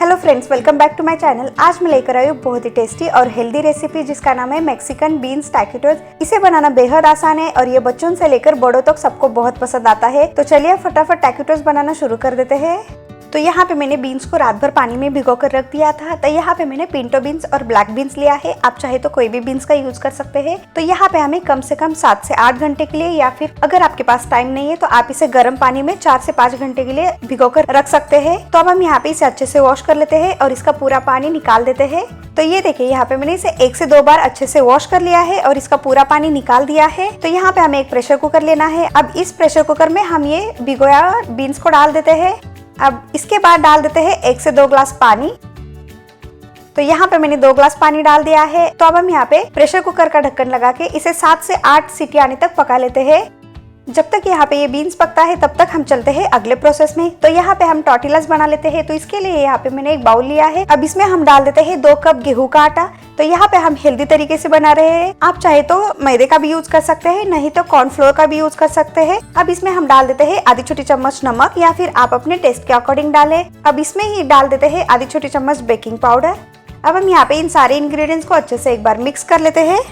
Hello friends, welcome back to my channel. आज मैं लेकर आई हूँ बहुत ही टेस्टी और हेल्दी रेसिपी जिसका नाम है मैक्सिकन बीन्स टैकोस। इसे बनाना बेहद आसान है और ये बच्चों से लेकर बड़ों तक सबको बहुत पसंद आता है। तो चलिए फटाफट टैकोस बनाना शुरू कर देते हैं। तो यहाँ पे मैंने बीन्स को रात भर पानी में भिगो कर रख दिया था। तो यहाँ पे मैंने पिंटो बीन्स और ब्लैक बीन्स लिया है। आप चाहे तो कोई भी बीन्स का यूज कर सकते हैं। तो यहाँ पे हमें कम से कम 7 से 8 घंटे के लिए, या फिर अगर आपके पास टाइम नहीं है तो आप इसे गर्म पानी में 4 से 5 घंटे के लिए भिगो कर रख सकते हैं। तो अब हम यहाँ पे इसे अच्छे से वॉश कर लेते हैं और इसका पूरा पानी निकाल देते हैं। तो ये देखिए, यहाँ पे मैंने इसे 1 से 2 बार अच्छे से वॉश कर लिया है और इसका पूरा पानी निकाल दिया है। तो यहाँ पे हमें एक प्रेशर कुकर लेना है। अब इस प्रेशर कुकर में हम ये भिगोया बीन्स को डाल देते हैं। अब इसके बाद डाल देते हैं 1 से 2 ग्लास पानी। तो यहाँ पे मैंने 2 ग्लास पानी डाल दिया है। तो अब हम यहाँ पे प्रेशर कुकर का ढक्कन लगा के इसे 7 से 8 सीटी आने तक पका लेते हैं। जब तक यहाँ पे ये बीन्स पकता है तब तक हम चलते हैं अगले प्रोसेस में। तो यहाँ पे हम टॉर्टिलास बना लेते हैं। तो इसके लिए यहाँ पे मैंने एक बाउल लिया है। अब इसमें हम डाल देते हैं 2 कप गेहूं का आटा। तो यहाँ पे हम हेल्दी तरीके से बना रहे हैं। आप चाहे तो मैदे का भी यूज कर सकते हैं, नहीं तो कॉर्नफ्लोर का भी यूज कर सकते हैं। अब इसमें हम डाल देते हैं आधी छोटी चम्मच नमक, या फिर आप अपने टेस्ट के अकॉर्डिंग डालें। अब इसमें ही डाल देते हैं आधी छोटी चम्मच बेकिंग पाउडर। अब हम यहाँ पे इन सारे इंग्रेडिएंट्स को अच्छे से एक बार मिक्स कर लेते हैं।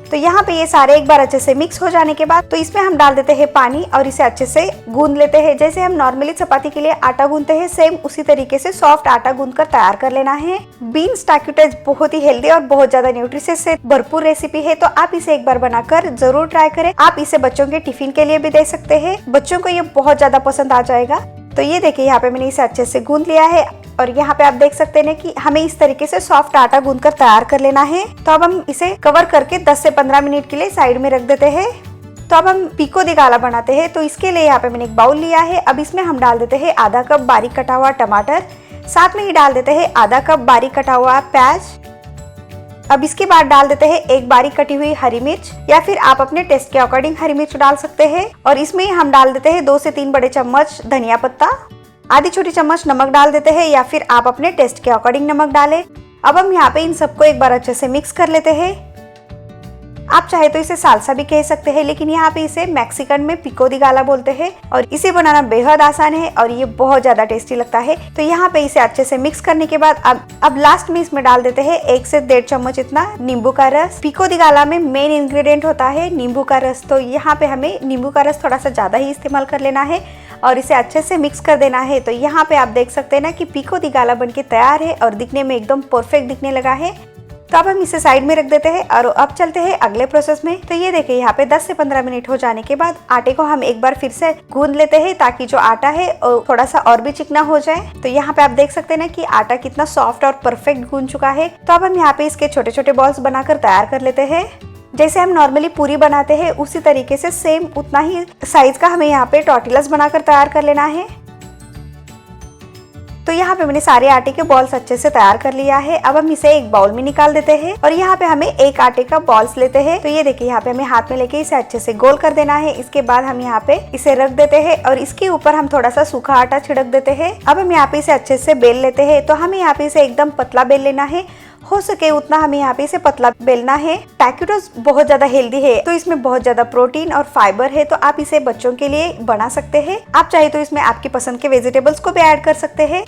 तो यहाँ पे ये सारे एक बार अच्छे से मिक्स हो जाने के बाद तो इसमें हम डाल देते हैं पानी और इसे अच्छे से गूंद लेते हैं। जैसे हम नॉर्मली चपाती के लिए आटा गूंदते हैं, सेम उसी तरीके से सॉफ्ट आटा गूंद कर तैयार कर लेना है। बीन्स टैकोस बहुत ही हेल्दी और बहुत ज्यादा न्यूट्रिशियस से भरपूर रेसिपी है। तो आप इसे एक बार बनाकर जरूर ट्राई करें। आप इसे बच्चों के टिफिन के लिए भी दे सकते हैं, बच्चों को ये बहुत ज्यादा पसंद आ जाएगा। तो ये देखिए, यहाँ पे मैंने इसे अच्छे से गूंद लिया है और यहाँ पे आप देख सकते हैं कि हमें इस तरीके से सॉफ्ट आटा गूंद कर तैयार कर लेना है। तो अब हम इसे कवर करके 10 से 15 मिनट के लिए साइड में रख देते हैं। तो अब हम पिको दी गाला बनाते हैं। तो इसके लिए यहाँ पे मैंने एक बाउल लिया है। अब इसमें हम डाल देते हैं आधा कप बारीक कटा हुआ टमाटर, साथ में ही डाल देते हैं आधा कप बारीक कटा हुआ प्याज। अब इसके बाद डाल देते हैं एक बारीक कटी हुई हरी मिर्च, या फिर आप अपने टेस्ट के अकॉर्डिंग हरी मिर्च डाल सकते हैं। और इसमें हम डाल देते हैं 2 से 3 बड़े चम्मच धनिया पत्ता, आधी छोटी चम्मच नमक डाल देते हैं, या फिर आप अपने टेस्ट के अकॉर्डिंग नमक डालें। अब हम यहाँ पे इन सबको एक बार अच्छे से मिक्स कर लेते हैं। आप चाहे तो इसे सालसा भी कह सकते हैं, लेकिन यहाँ पे इसे मैक्सिकन में पिको दी गाला बोलते हैं और इसे बनाना बेहद आसान है और ये बहुत ज्यादा टेस्टी लगता है। तो यहाँ पे इसे अच्छे से मिक्स करने के बाद अब लास्ट में इसमें डाल देते हैं 1 से 1.5 चम्मच इतना नींबू का रस। पिको दी गाला में मेन इंग्रेडिएंट होता है नींबू का रस। तो यहाँ पे हमें नींबू का रस थोड़ा सा ज्यादा ही इस्तेमाल कर लेना है और इसे अच्छे से मिक्स कर देना है। तो यहाँ पे आप देख सकते हैं ना कि पिको दी गाला बनके तैयार है और दिखने में एकदम परफेक्ट दिखने लगा है। तो अब हम इसे साइड में रख देते हैं और अब चलते हैं अगले प्रोसेस में। तो ये देखिए, यहाँ पे 10 से 15 मिनट हो जाने के बाद आटे को हम एक बार फिर से गूंद लेते हैं ताकि जो आटा है थोड़ा सा और भी चिकना हो जाए। तो यहाँ पे आप देख सकते हैं ना कि आटा कितना सॉफ्ट और परफेक्ट गूंद चुका है। तो अब हम यहाँ पे इसके छोटे छोटे बॉल्स बनाकर तैयार कर लेते हैं। जैसे हम नॉर्मली पूरी बनाते हैं उसी तरीके से सेम उतना ही साइज का हमें यहाँ पे टॉर्टिलास बनाकर तैयार कर लेना है। तो यहाँ पे मैंने सारे आटे के बॉल्स अच्छे से तैयार कर लिया है। अब हम इसे एक बाउल में निकाल देते हैं और यहाँ पे हमें एक आटे का बॉल्स लेते हैं। तो ये देखिए, यहाँ पे हमें हाथ में लेके इसे अच्छे से गोल कर देना है। इसके बाद हम यहाँ पे इसे रख देते हैं और इसके ऊपर हम थोड़ा सा सूखा आटा छिड़क देते हैं। अब हम यहाँ पे इसे अच्छे से बेल लेते हैं। तो हमें यहाँ पे इसे एकदम पतला बेल लेना है, हो सके उतना हमें यहाँ पे इसे पतला बेलना है। टैकोस बहुत ज्यादा हेल्दी है, तो इसमें बहुत ज्यादा प्रोटीन और फाइबर है। तो आप इसे बच्चों के लिए बना सकते हैं। आप चाहे तो इसमें आपकी पसंद के वेजिटेबल्स को भी ऐड कर सकते हैं।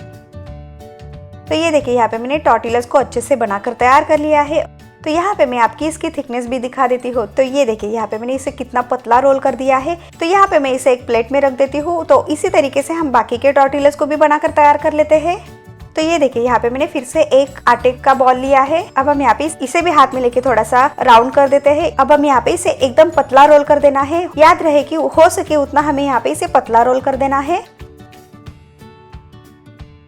तो ये देखिए, यहाँ पे मैंने टॉर्टिलास को अच्छे से बनाकर तैयार कर लिया है। तो यहाँ पे मैं आपकी इसकी थिकनेस भी दिखा देती हूँ। तो ये देखिए, यहाँ पे मैंने इसे कितना पतला रोल कर दिया है। तो यहाँ पे मैं इसे एक प्लेट में रख देती हूँ। तो इसी तरीके से हम बाकी के टॉर्टिलास को भी बनाकर तैयार कर लेते हैं। तो ये देखिए, यहाँ पे मैंने फिर से एक आटे का बॉल लिया है। अब हम यहाँ पे इसे भी हाथ में लेके थोड़ा सा राउंड कर देते हैं। अब हम यहाँ पे इसे एकदम पतला रोल कर देना है। याद रहे कि हो सके उतना हमें यहाँ पे इसे पतला रोल कर देना है।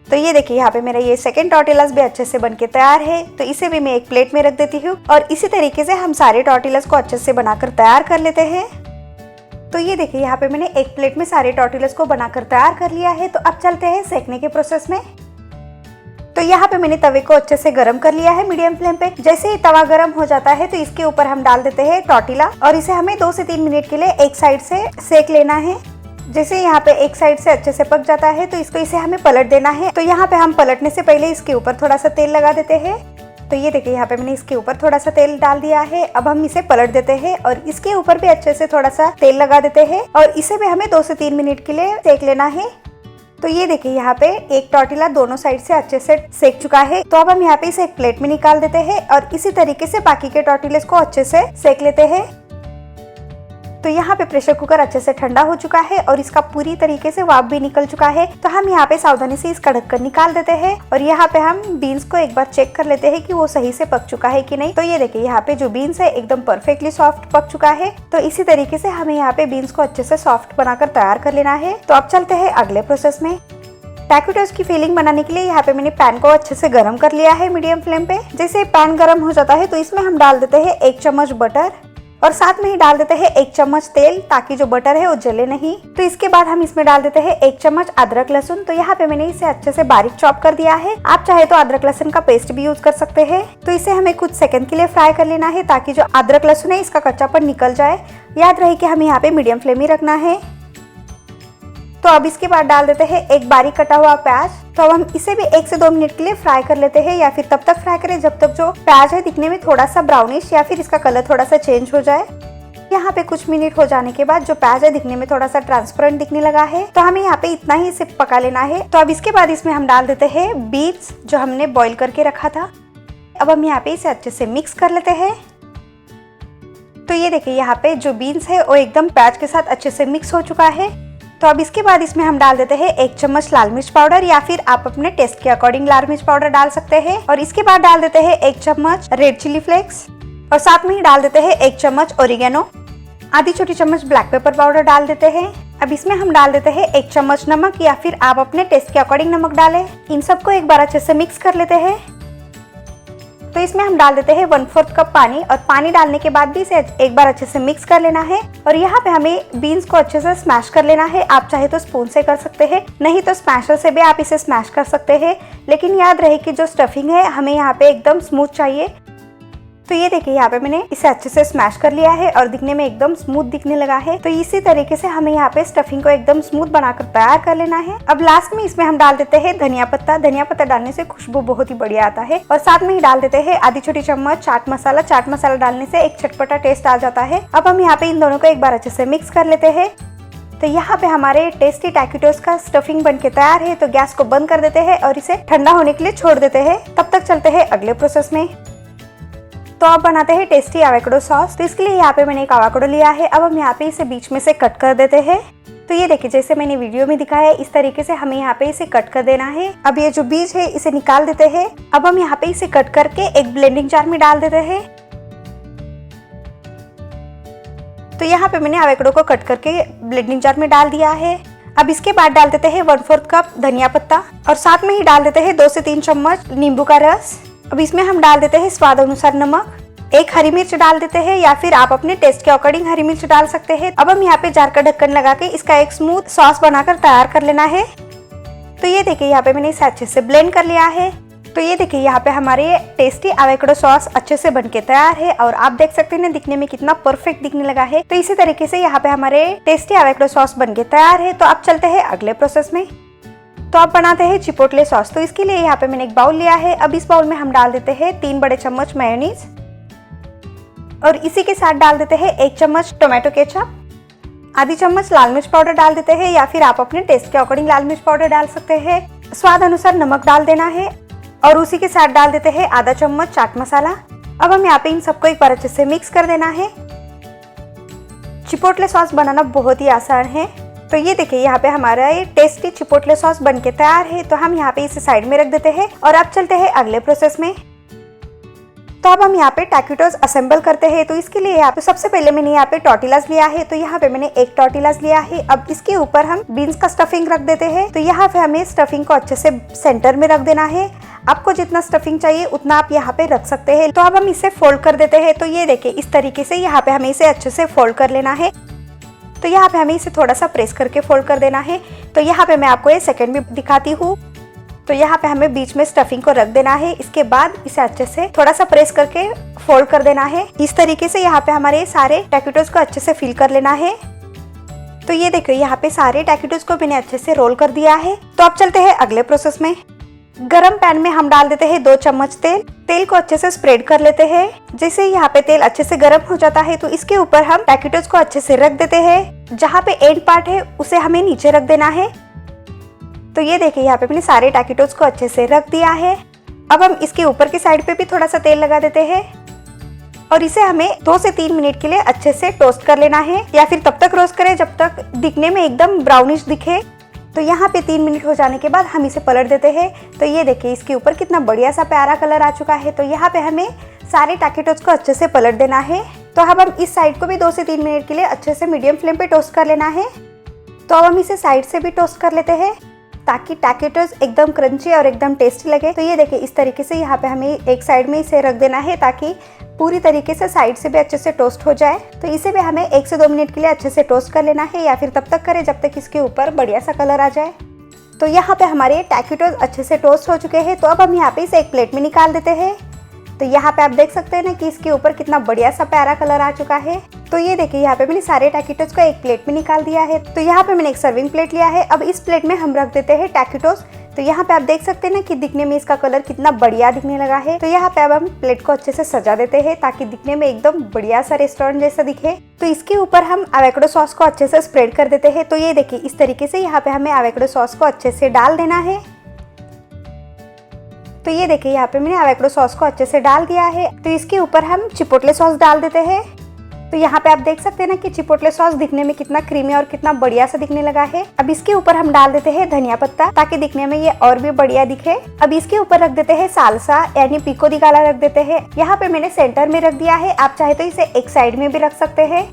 तो ये देखिए, यहाँ पे मेरा ये सेकंड टॉर्टिलास भी अच्छे से बनके तैयार है। तो इसे भी मैं एक प्लेट में रख देती हूँ और इसी तरीके से हम सारे टॉर्टिलास को अच्छे से बनाकर तैयार कर लेते हैं। तो ये देखिए, यहाँ पे मैंने एक प्लेट में सारे टॉर्टिलास को बनाकर तैयार कर लिया है। तो अब चलते हैं सेकने के प्रोसेस में। तो यहाँ पे मैंने तवे को अच्छे से गर्म कर लिया है मीडियम फ्लेम पे। जैसे ही तवा गर्म हो जाता है तो इसके ऊपर हम डाल देते हैं टॉर्टिला और इसे हमें 2 से 3 मिनट के लिए एक साइड से सेक लेना है। जैसे यहाँ पे एक साइड से अच्छे से पक जाता है तो इसे हमें पलट देना है। तो यहाँ पे हम पलटने से पहले इसके ऊपर थोड़ा सा तेल लगा देते हैं। तो ये देखिए, यहाँ पे मैंने इसके ऊपर थोड़ा सा तेल डाल दिया है। अब हम इसे पलट देते हैं और इसके ऊपर भी अच्छे से थोड़ा सा तेल लगा देते हैं और इसे भी हमें 2 से 3 मिनट के लिए सेक लेना है। तो ये देखिए यहाँ पे एक टॉर्टिला दोनों साइड से अच्छे से सेक चुका है। तो अब हम यहाँ पे इसे एक प्लेट में निकाल देते हैं और इसी तरीके से बाकी के टॉर्टिलेस को अच्छे से सेक लेते हैं। तो यहाँ पे प्रेशर कुकर अच्छे से ठंडा हो चुका है और इसका पूरी तरीके से वाफ भी निकल चुका है। तो हम यहाँ पे सावधानी से इसका ढक्कन निकाल देते हैं और यहाँ पे हम बीन्स को एक बार चेक कर लेते हैं कि वो सही से पक चुका है कि नहीं। तो ये देखिए यहाँ पे जो बीन्स है एकदम परफेक्टली सॉफ्ट पक चुका है। तो इसी तरीके से हमें यहाँ पे बीन्स को अच्छे से सॉफ्ट बनाकर तैयार कर लेना है। तो अब चलते हैं अगले प्रोसेस में। टैकोस की फीलिंग बनाने के लिए यहाँ पे मैंने पैन को अच्छे से गर्म कर लिया है मीडियम फ्लेम पे। जैसे पैन गर्म हो जाता है तो इसमें हम डाल देते हैं 1 चम्मच बटर और साथ में ही डाल देते हैं 1 चम्मच तेल, ताकि जो बटर है वो जले नहीं। तो इसके बाद हम इसमें डाल देते हैं 1 चम्मच अदरक लहसुन। तो यहाँ पे मैंने इसे अच्छे से बारीक चॉप कर दिया है। आप चाहे तो अदरक लहसुन का पेस्ट भी यूज कर सकते हैं। तो इसे हमें कुछ सेकंड के लिए फ्राई कर लेना है ताकि जो अदरक लहसुन है इसका कच्चापन निकल जाए। याद रहे कि हमें यहाँ पे मीडियम फ्लेम ही रखना है। तो अब इसके बाद डाल देते हैं एक बारीक कटा हुआ प्याज। तो अब हम इसे भी 1 से 2 मिनट के लिए फ्राई कर लेते हैं, या फिर तब तक फ्राई करें जब तक जो प्याज है दिखने में थोड़ा सा ब्राउनिश या फिर इसका कलर थोड़ा सा चेंज हो जाए। यहाँ पे कुछ मिनट हो जाने के बाद जो प्याज है दिखने में थोड़ा सा ट्रांसपेरेंट दिखने लगा है। तो हमें यहाँ पे इतना ही इसे पका लेना है। तो अब इसके बाद इसमें हम डाल देते हैं बीन्स जो हमने बॉईल करके रखा था। अब हम यहाँ पे इसे अच्छे से मिक्स कर लेते हैं। तो ये देखिए यहाँ पे जो बीन्स है वो एकदम प्याज के साथ अच्छे से मिक्स हो चुका है। तो अब इसके बाद इसमें हम डाल देते हैं 1 चम्मच लाल मिर्च पाउडर, या फिर आप अपने टेस्ट के अकॉर्डिंग लाल मिर्च पाउडर डाल सकते हैं। और इसके बाद डाल देते हैं 1 चम्मच रेड चिली फ्लेक्स और साथ में ही डाल देते हैं 1 चम्मच ओरिगेनो। आधी छोटी चम्मच ब्लैक पेपर पाउडर डाल देते हैं। अब इसमें हम डाल देते हैं 1 चम्मच नमक, या फिर आप अपने टेस्ट के अकॉर्डिंग नमक डालें। इन सबको एक बार अच्छे से मिक्स कर लेते हैं। तो इसमें हम डाल देते हैं 1/4 कप पानी और पानी डालने के बाद भी इसे एक बार अच्छे से मिक्स कर लेना है। और यहाँ पे हमें बीन्स को अच्छे से स्मैश कर लेना है। आप चाहे तो स्पून से कर सकते हैं, नहीं तो स्मैशर से भी आप इसे स्मैश कर सकते हैं। लेकिन याद रहे कि जो स्टफिंग है हमें यहाँ पे एकदम स्मूथ चाहिए। तो ये देखिए यहाँ पे मैंने इसे अच्छे से स्मैश कर लिया है और दिखने में एकदम स्मूथ दिखने लगा है। तो इसी तरीके से हमें यहाँ पे स्टफिंग को एकदम स्मूथ बनाकर तैयार कर लेना है। अब लास्ट में इसमें हम डाल देते हैं धनिया पत्ता। धनिया पत्ता डालने से खुशबू बहुत ही बढ़िया आता है। और साथ में ही डाल देते हैं आधी छोटी चम्मच चाट मसाला। चाट मसाला डालने से एक चटपटा टेस्ट आ जाता है। अब हम यहाँ पे इन दोनों को एक बार अच्छे से मिक्स कर लेते हैं। तो यहाँ पे हमारे टेस्टी टैकोस का स्टफिंग बनके तैयार है। तो गैस को बंद कर देते हैं और इसे ठंडा होने के लिए छोड़ देते हैं। तब तक चलते हैं अगले प्रोसेस में। तो अब बनाते हैं टेस्टी एवोकाडो सॉस। तो इसके लिए यहाँ पे मैंने एक एवोकाडो लिया है। अब हम यहाँ पे इसे बीच में से कट कर देते हैं। तो ये देखिए जैसे मैंने वीडियो में दिखाया है इस तरीके से हमें यहाँ पे इसे कट कर देना है। अब ये जो बीज है इसे निकाल देते हैं। अब हम यहाँ पे इसे कट करके एक ब्लेंडिंग जार में डाल देते हैं। तो यहाँ पे मैंने एवोकाडो को कट करके ब्लेंडिंग जार में डाल दिया है। अब इसके बाद डाल देते हैं 1/4 कप धनिया पत्ता और साथ में ही डाल देते हैं 2 से 3 चम्मच नींबू का रस। अब इसमें हम डाल देते हैं स्वाद अनुसार नमक। एक हरी मिर्च डाल देते हैं, या फिर आप अपने टेस्ट के अकॉर्डिंग हरी मिर्च डाल सकते हैं। अब हम यहाँ पे जार का ढक्कन लगा के इसका एक स्मूथ सॉस बनाकर तैयार कर लेना है। तो ये देखिए यहाँ पे मैंने इसे अच्छे से ब्लेंड कर लिया है। तो ये देखिए यहाँ पे हमारे टेस्टी एवोकाडो सॉस अच्छे से बनके तैयार है और आप देख सकते हैं दिखने में कितना परफेक्ट दिखने लगा है। तो इसी तरीके से यहाँ पे हमारे टेस्टी एवोकाडो सॉस बनके तैयार है। तो अब चलते हैं अगले प्रोसेस में। तो अब बनाते हैं चिपोटले सॉस। तो इसके लिए यहाँ पे मैंने एक बाउल लिया है। अब इस बाउल में हम डाल देते हैं 3 बड़े चम्मच मेयोनीज और इसी के साथ डाल देते हैं 1 चम्मच टोमेटो केचप। आधी चम्मच लाल मिर्च पाउडर डाल देते हैं, या फिर आप अपने टेस्ट के अकॉर्डिंग लाल मिर्च पाउडर डाल सकते हैं। स्वाद अनुसार नमक डाल देना है और उसी के साथ डाल देते हैं आधा चम्मच चाट मसाला। अब हम यहाँ पे इन सबको एक बार अच्छे से मिक्स कर देना है। चिपोटले सॉस बनाना बहुत ही आसान है। तो ये देखिए यहाँ पे हमारा ये टेस्टी चिपोटले सॉस बनके तैयार है। तो हम यहाँ पे इसे साइड में रख देते हैं और अब चलते हैं अगले प्रोसेस में। तो अब हम यहाँ पे टैकोस असेंबल करते हैं। तो इसके लिए यहाँ पे सबसे पहले मैंने यहाँ पे टॉर्टिलास लिया है। तो यहाँ पे मैंने एक टॉर्टिलास लिया है। अब इसके ऊपर हम बीन्स का स्टफिंग रख देते हैं। तो यहाँ पे हमें स्टफिंग को अच्छे से सेंटर में रख देना है। आपको जितना स्टफिंग चाहिए उतना आप यहाँ पे रख सकते हैं। तो अब हम इसे फोल्ड कर देते हैं। तो ये देखिए इस तरीके से यहाँ पे हमें इसे अच्छे से फोल्ड कर लेना है। तो यहाँ पे हमें इसे थोड़ा सा प्रेस करके फोल्ड कर देना है। तो यहाँ पे मैं आपको ये सेकंड भी दिखाती हूँ। तो यहाँ पे हमें बीच में स्टफिंग को रख देना है। इसके बाद इसे अच्छे से थोड़ा सा प्रेस करके फोल्ड कर देना है। इस तरीके से यहाँ पे हमारे सारे टैकोस को अच्छे से फिल कर लेना है। तो ये देखिए यहाँ पे सारे टैकोस को मैंने अच्छे से रोल कर दिया है। तो अब चलते हैं अगले प्रोसेस में। गरम पैन में हम डाल देते हैं 2 चम्मच तेल। तेल को अच्छे से स्प्रेड कर लेते हैं। जैसे यहाँ पे तेल अच्छे से गर्म हो जाता है तो इसके ऊपर हम टैकोस को अच्छे से रख देते हैं। जहाँ पे एंड पार्ट है उसे हमें नीचे रख देना है। तो ये देखिए यहाँ पे मैंने सारे टैकेटोज को अच्छे से रख दिया है। अब हम इसके ऊपर की साइड पे भी थोड़ा सा तेल लगा देते हैं और इसे हमें 2 से 3 मिनट के लिए अच्छे से टोस्ट कर लेना है, या फिर तब तक रोस्ट करें जब तक दिखने में एकदम ब्राउनिश दिखे। तो यहाँ पे 3 मिनट हो जाने के बाद हम इसे पलट देते हैं। तो ये देखिए इसके ऊपर कितना बढ़िया सा प्यारा कलर आ चुका है। तो यहाँ पे हमें सारे टैकेटोज को अच्छे से पलट देना है। तो अब हम इस साइड को भी 2 से 3 मिनट के लिए अच्छे से मीडियम फ्लेम पे टोस्ट कर लेना है। तो अब हम इसे साइड से भी टोस्ट कर लेते हैं ताकि टैकेटोज एकदम क्रंची और एकदम टेस्टी लगे। तो ये देखिए इस तरीके से यहाँ पे हमें एक साइड में इसे रख देना है ताकि पूरी तरीके से साइड से भी अच्छे से टोस्ट हो जाए। तो इसे भी हमें 1 से 2 मिनट के लिए अच्छे से टोस्ट कर लेना है, या फिर तब तक करें जब तक इसके ऊपर बढ़िया सा कलर आ जाए। तो यहाँ पे हमारे टैकेटोज अच्छे से टोस्ट हो चुके हैं। तो अब हम यहाँ पे इसे एक प्लेट में निकाल देते हैं। तो यहाँ पे आप देख सकते हैं ना कि इसके ऊपर कितना बढ़िया सा प्यारा कलर आ चुका है। तो ये देखिए यहाँ पे मैंने सारे टैकेटोज को एक प्लेट में निकाल दिया है। तो यहाँ पे मैंने एक सर्विंग प्लेट लिया है। अब इस प्लेट में हम रख देते हैं टैकेटोज। तो यहाँ पे आप देख सकते हैं ना कि दिखने में इसका कलर कितना बढ़िया दिखने लगा है। तो यहाँ पे अब हम प्लेट को अच्छे से सजा देते हैं ताकि दिखने में एकदम बढ़िया सा रेस्टोरेंट जैसा दिखे। तो इसके ऊपर हम एवोकाडो सॉस को अच्छे से स्प्रेड कर देते हैं। तो ये देखिए इस तरीके से यहाँ पे हमें एवोकाडो सॉस को अच्छे से डाल देना है। तो ये देखिए यहाँ पे मैंने एवोकाडो सॉस को अच्छे से डाल दिया है। तो इसके ऊपर हम चिपोटले सॉस डाल देते हैं। तो यहाँ पे आप देख सकते हैं ना कि चिपोटले सॉस दिखने में कितना क्रीमी और कितना बढ़िया सा दिखने लगा है। अब इसके ऊपर हम डाल देते हैं धनिया पत्ता ताकि दिखने में ये और भी बढ़िया दिखे। अब इसके ऊपर रख देते हैं सालसा यानी पिको दी गाला रख देते हैं। यहाँ पे मैंने सेंटर में रख दिया है, आप चाहे तो इसे एक साइड में भी रख सकते हैं।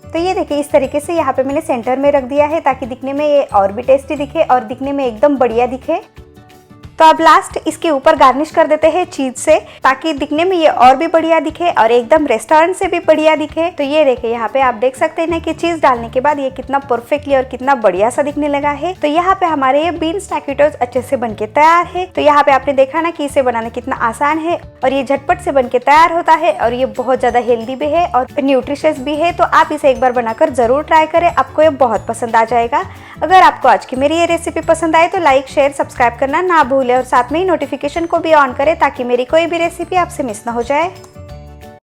तो ये देखिए इस तरीके से यहाँ पे मैंने सेंटर में रख दिया है ताकि दिखने में ये और भी टेस्टी दिखे और दिखने में एकदम बढ़िया दिखे। तो अब लास्ट इसके ऊपर गार्निश कर देते हैं चीज से ताकि दिखने में ये और भी बढ़िया दिखे और एकदम रेस्टोरेंट से भी बढ़िया दिखे। तो ये देखिए यहाँ पे आप देख सकते हैं ना कि चीज डालने के बाद ये कितना परफेक्टली और कितना बढ़िया सा दिखने लगा है। तो यहाँ पे हमारे ये बीन्स टैकेटोज अच्छे से बनके तैयार है। तो यहाँ पे आपने देखा ना कि इसे बनाना कितना आसान है और ये झटपट से बनके तैयार होता है और ये बहुत ज्यादा हेल्दी भी है और न्यूट्रिशियस भी है। तो आप इसे एक बार बनाकर जरूर ट्राई करें, आपको ये बहुत पसंद आ जाएगा। अगर आपको आज की मेरी ये रेसिपी पसंद आए तो लाइक शेयर सब्सक्राइब करना ना भूलें और साथ में ही नोटिफिकेशन को भी ऑन करें ताकि मेरी कोई भी रेसिपी आपसे मिस ना हो जाए।